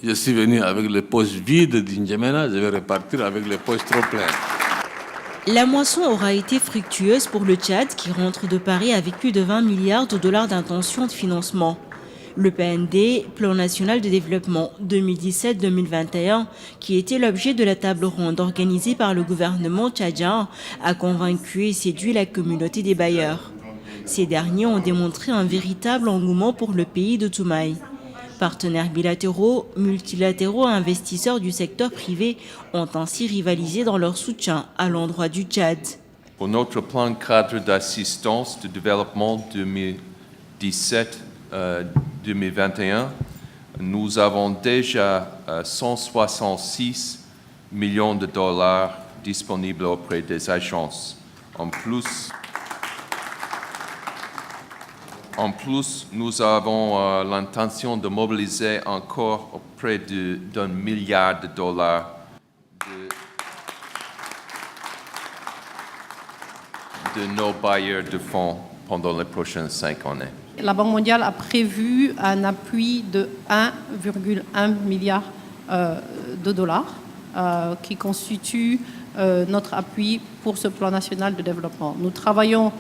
Je suis venu avec les poches vides d'Injamena, je vais repartir avec les poches trop pleines. La moisson aura été fructueuse pour le Tchad qui rentre de Paris avec plus de 20 milliards de dollars d'intention de financement. Le PND, Plan national de développement 2017-2021, qui était l'objet de la table ronde organisée par le gouvernement tchadien, a convaincu et séduit la communauté des bailleurs. Ces derniers ont démontré un véritable engouement pour le pays de Toumaï. Partenaires bilatéraux, multilatéraux et investisseurs du secteur privé ont ainsi rivalisé dans leur soutien à l'endroit du Tchad. Pour notre plan cadre d'assistance de développement 2017-2021, nous avons déjà 166 millions de dollars disponibles auprès des agences. En plus, nous avons l'intention de mobiliser encore près d'1 milliard de dollars de nos bailleurs de fonds pendant les prochaines 5 années. La Banque mondiale a prévu un appui de 1,1 milliard de dollars qui constitue notre appui pour ce plan national de développement. Nous travaillons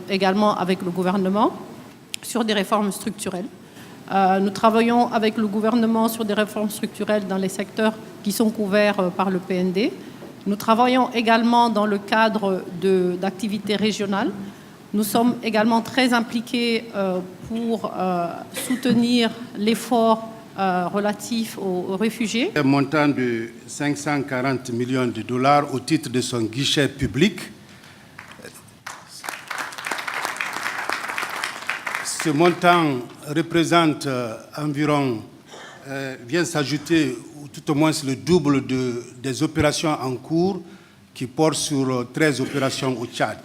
également avec le gouvernement sur des réformes structurelles. Nous travaillons avec le gouvernement sur des réformes structurelles dans les secteurs qui sont couverts par le PND. Nous travaillons également dans le cadre d'activités régionales. Nous sommes également très impliqués pour soutenir l'effort relatif aux réfugiés. Un montant de 540 millions de dollars au titre de son guichet public. Ce montant représente environ, vient s'ajouter tout au moins le double des opérations en cours qui portent sur 13 opérations au Tchad.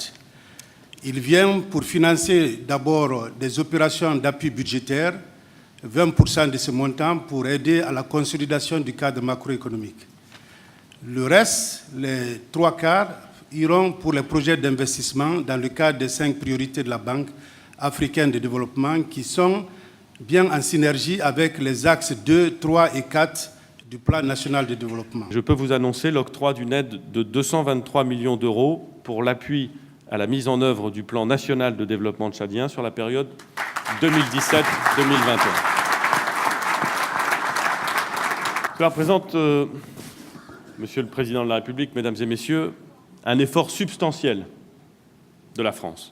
Il vient pour financer d'abord des opérations d'appui budgétaire, 20% de ce montant pour aider à la consolidation du cadre macroéconomique. Le reste, les 3/4, iront pour les projets d'investissement dans le cadre des 5 priorités de la Banque africaine de développement qui sont bien en synergie avec les axes 2, 3 et 4 du plan national de développement. Je peux vous annoncer l'octroi d'une aide de 223 millions d'euros pour l'appui à la mise en œuvre du plan national de développement tchadien sur la période 2017-2021. Cela représente, Monsieur le Président de la République, Mesdames et Messieurs, un effort substantiel de la France.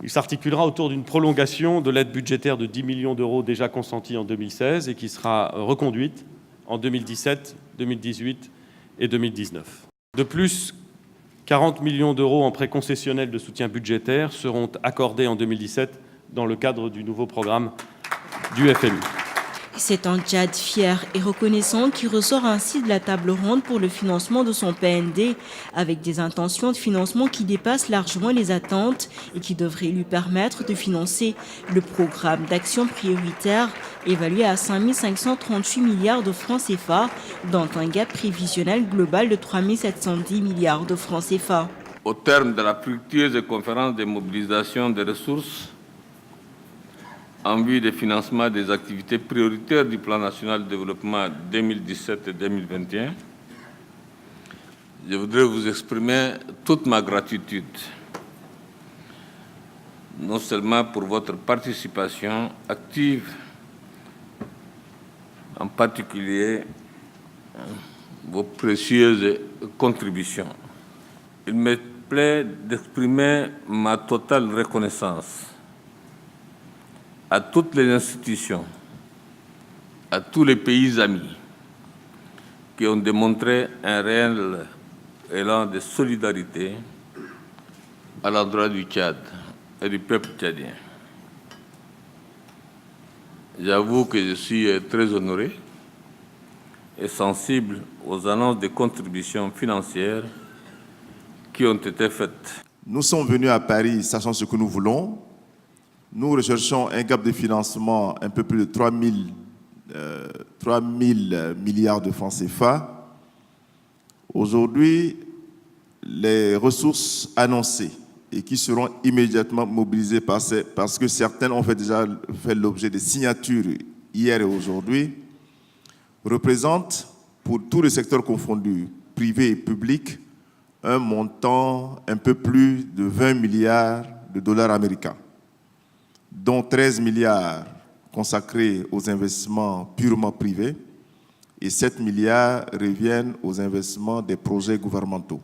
Il s'articulera autour d'une prolongation de l'aide budgétaire de 10 millions d'euros déjà consentie en 2016 et qui sera reconduite en 2017, 2018 et 2019. De plus, 40 millions d'euros en prêts concessionnels de soutien budgétaire seront accordés en 2017 dans le cadre du nouveau programme du FMI. C'est un Tchad fier et reconnaissant qui ressort ainsi de la table ronde pour le financement de son PND, avec des intentions de financement qui dépassent largement les attentes et qui devraient lui permettre de financer le programme d'action prioritaire évalué à 5 538 milliards de francs CFA, dont un gap prévisionnel global de 3 710 milliards de francs CFA. Au terme de la fructueuse conférence de mobilisation des ressources, en vue du financement des activités prioritaires du plan national de développement 2017 et 2021, je voudrais vous exprimer toute ma gratitude, non seulement pour votre participation active, en particulier vos précieuses contributions. Il me plaît d'exprimer ma totale reconnaissance à toutes les institutions, à tous les pays amis qui ont démontré un réel élan de solidarité à l'endroit du Tchad et du peuple tchadien. J'avoue que je suis très honoré et sensible aux annonces de contributions financières qui ont été faites. Nous sommes venus à Paris sachant ce que nous voulons. Nous recherchons un gap de financement un peu plus de 3 000 milliards de francs CFA. Aujourd'hui, les ressources annoncées et qui seront immédiatement mobilisées parce que certaines ont déjà fait l'objet de signatures hier et aujourd'hui, représente, pour tous les secteurs confondus, privé et public, un montant un peu plus de 20 milliards de dollars américains, dont 13 milliards consacrés aux investissements purement privés et 7 milliards reviennent aux investissements des projets gouvernementaux.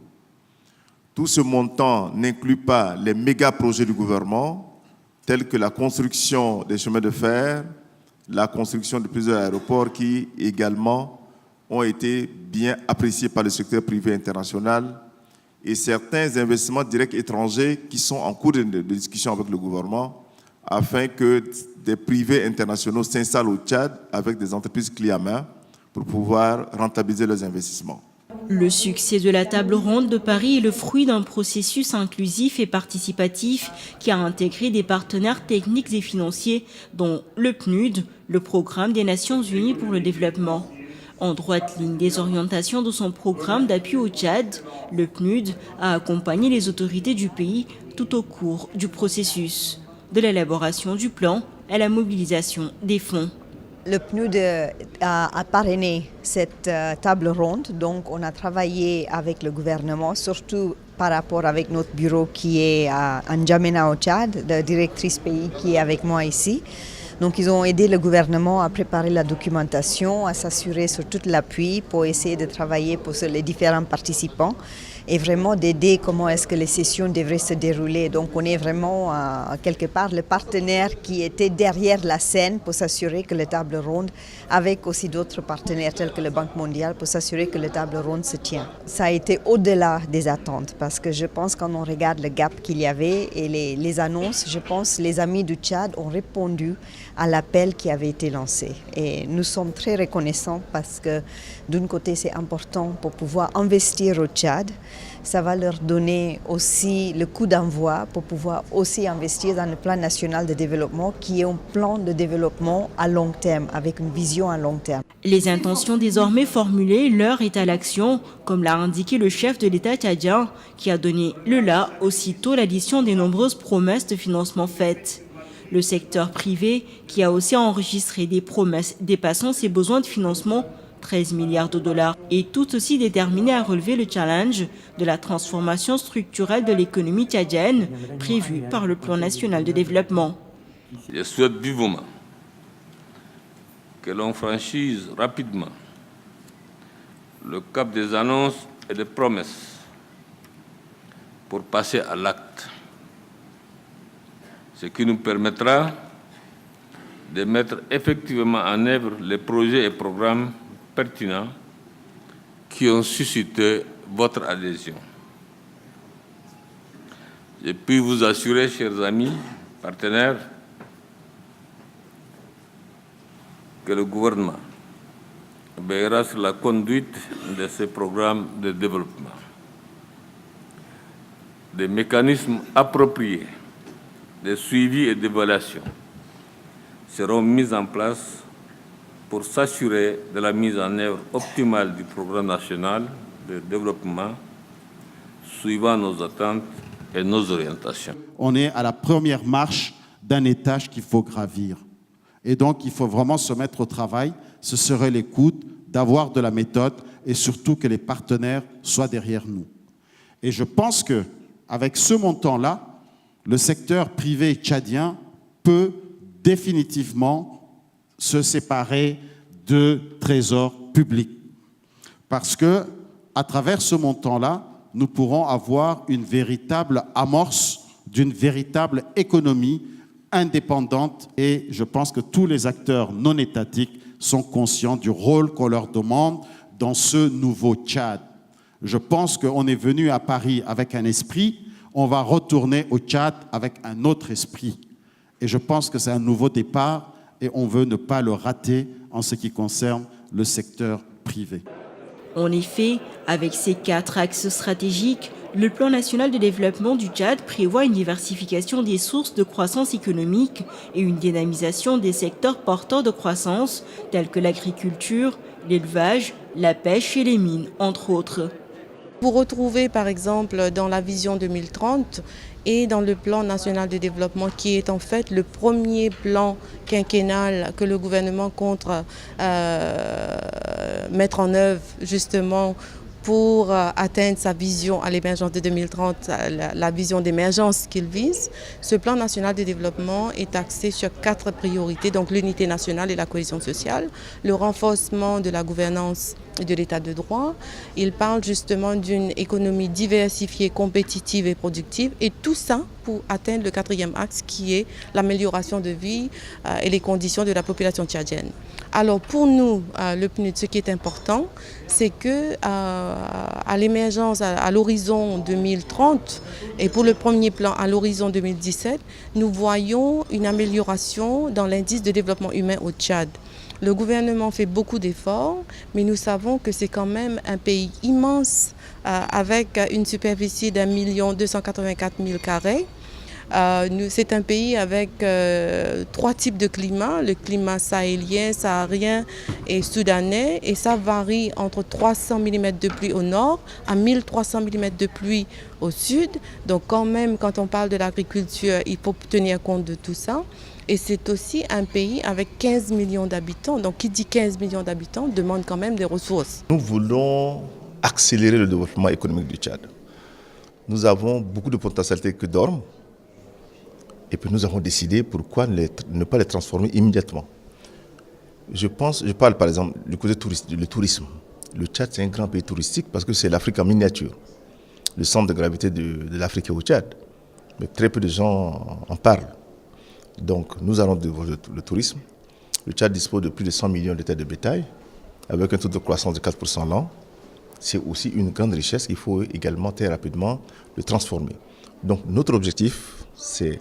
Tout ce montant n'inclut pas les méga-projets du gouvernement, tels que la construction des chemins de fer, la construction de plusieurs aéroports qui également ont été bien appréciés par le secteur privé international et certains investissements directs étrangers qui sont en cours de discussion avec le gouvernement afin que des privés internationaux s'installent au Tchad avec des entreprises clés à main pour pouvoir rentabiliser leurs investissements. Le succès de la table ronde de Paris est le fruit d'un processus inclusif et participatif qui a intégré des partenaires techniques et financiers, dont le PNUD, le Programme des Nations Unies pour le développement. En droite ligne des orientations de son programme d'appui au Tchad, le PNUD a accompagné les autorités du pays tout au cours du processus, de l'élaboration du plan à la mobilisation des fonds. Le PNUD a parrainé cette table ronde, donc on a travaillé avec le gouvernement, surtout par rapport avec notre bureau qui est à N'Djamena au Tchad, la directrice pays qui est avec moi ici. Donc ils ont aidé le gouvernement à préparer la documentation, à s'assurer sur tout l'appui pour essayer de travailler pour les différents participants et vraiment d'aider comment est-ce que les sessions devraient se dérouler. Donc on est vraiment quelque part le partenaire qui était derrière la scène pour s'assurer que la table ronde, avec aussi d'autres partenaires tels que la Banque mondiale, pour s'assurer que la table ronde se tient. Ça a été au-delà des attentes parce que je pense quand on regarde le gap qu'il y avait et les annonces, je pense que les amis du Tchad ont répondu à l'appel qui avait été lancé. Et nous sommes très reconnaissants parce que d'un côté c'est important pour pouvoir investir au Tchad. Ça va leur donner aussi le coup d'envoi pour pouvoir aussi investir dans le plan national de développement qui est un plan de développement à long terme, avec une vision à long terme. Les intentions désormais formulées, l'heure est à l'action, comme l'a indiqué le chef de l'État tchadien, qui a donné le là aussitôt l'addition des nombreuses promesses de financement faites. Le secteur privé, qui a aussi enregistré des promesses dépassant ses besoins de financement, 13 milliards de dollars, est tout aussi déterminé à relever le challenge de la transformation structurelle de l'économie tchadienne prévue par le Plan national de développement. Je souhaite vivement que l'on franchisse rapidement le cap des annonces et des promesses pour passer à l'acte, ce qui nous permettra de mettre effectivement en œuvre les projets et programmes pertinents qui ont suscité votre adhésion. Je puis vous assurer, chers amis, partenaires, que le gouvernement veillera sur la conduite de ces programmes de développement. Des mécanismes appropriés de suivi et d'évaluation seront mis en place pour s'assurer de la mise en œuvre optimale du programme national de développement suivant nos attentes et nos orientations. On est à la première marche d'un étage qu'il faut gravir. Et donc, il faut vraiment se mettre au travail. Ce serait l'écoute, d'avoir de la méthode et surtout que les partenaires soient derrière nous. Et je pense qu'avec ce montant-là, le secteur privé tchadien peut définitivement se séparer de trésors publics. Parce que, à travers ce montant-là, nous pourrons avoir une véritable amorce d'une véritable économie indépendante et je pense que tous les acteurs non étatiques sont conscients du rôle qu'on leur demande dans ce nouveau Tchad. Je pense qu'on est venu à Paris avec un esprit, on va retourner au Tchad avec un autre esprit. Et je pense que c'est un nouveau départ et on veut ne pas le rater en ce qui concerne le secteur privé. En effet, avec ces 4 axes stratégiques, le Plan national de développement du Tchad prévoit une diversification des sources de croissance économique et une dynamisation des secteurs porteurs de croissance, tels que l'agriculture, l'élevage, la pêche et les mines, entre autres. Vous retrouvez par exemple dans la vision 2030 et dans le plan national de développement qui est en fait le premier plan quinquennal que le gouvernement compte mettre en œuvre justement pour atteindre sa vision à l'émergence de 2030, la vision d'émergence qu'il vise. Ce plan national de développement est axé sur 4 priorités, donc l'unité nationale et la cohésion sociale, le renforcement de la gouvernance et de l'état de droit. Il parle justement d'une économie diversifiée, compétitive et productive, et tout ça pour atteindre le 4e axe qui est l'amélioration de vie et les conditions de la population tchadienne. Alors pour nous, le PNUD, ce qui est important, c'est que à l'émergence, à l'horizon 2030, et pour le premier plan à l'horizon 2017, nous voyons une amélioration dans l'indice de développement humain au Tchad. Le gouvernement fait beaucoup d'efforts, mais nous savons que c'est quand même un pays immense avec une superficie d'1 284 000 carrés. C'est un pays avec 3 types de climats, le climat sahélien, saharien et soudanais, et ça varie entre 300 mm de pluie au nord à 1300 mm de pluie au sud. Donc quand même, quand on parle de l'agriculture, il faut tenir compte de tout ça. Et c'est aussi un pays avec 15 millions d'habitants. Donc qui dit 15 millions d'habitants demande quand même des ressources. Nous voulons accélérer le développement économique du Tchad. Nous avons beaucoup de potentialités que dorment. Et puis nous avons décidé pourquoi ne pas les transformer immédiatement. Je parle par exemple du côté du tourisme. Le Tchad, c'est un grand pays touristique parce que c'est l'Afrique en miniature. Le centre de gravité de l'Afrique est au Tchad. Mais très peu de gens en parlent. Donc nous allons développer le tourisme. Le Tchad dispose de plus de 100 millions de têtes de bétail, avec un taux de croissance de 4% l'an. C'est aussi une grande richesse qu'il faut également très rapidement le transformer. Donc notre objectif, c'est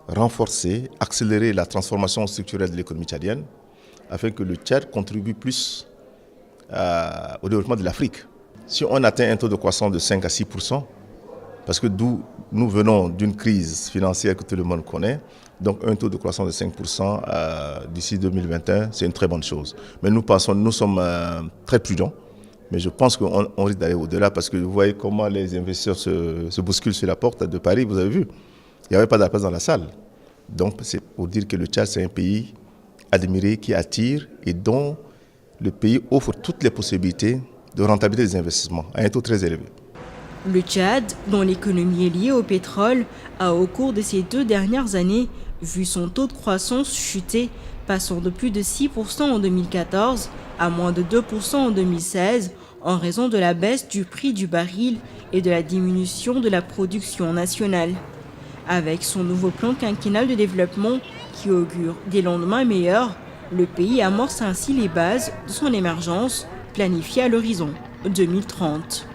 renforcer, accélérer la transformation structurelle de l'économie tchadienne afin que le Tchad contribue plus au développement de l'Afrique. Si on atteint un taux de croissance de 5 à 6%, parce que nous venons d'une crise financière que tout le monde connaît, donc un taux de croissance de 5% d'ici 2021, c'est une très bonne chose. Mais nous sommes très prudents, mais je pense qu'on risque d'aller au-delà parce que vous voyez comment les investisseurs se bousculent sur la porte de Paris, vous avez vu. Il n'y avait pas de la place dans la salle. Donc c'est pour dire que le Tchad, c'est un pays admiré, qui attire et dont le pays offre toutes les possibilités de rentabilité des investissements à un taux très élevé. Le Tchad, dont l'économie est liée au pétrole, a au cours de ces 2 dernières années vu son taux de croissance chuter, passant de plus de 6% en 2014 à moins de 2% en 2016, en raison de la baisse du prix du baril et de la diminution de la production nationale. Avec son nouveau plan quinquennal de développement qui augure des lendemains meilleurs, le pays amorce ainsi les bases de son émergence planifiée à l'horizon 2030.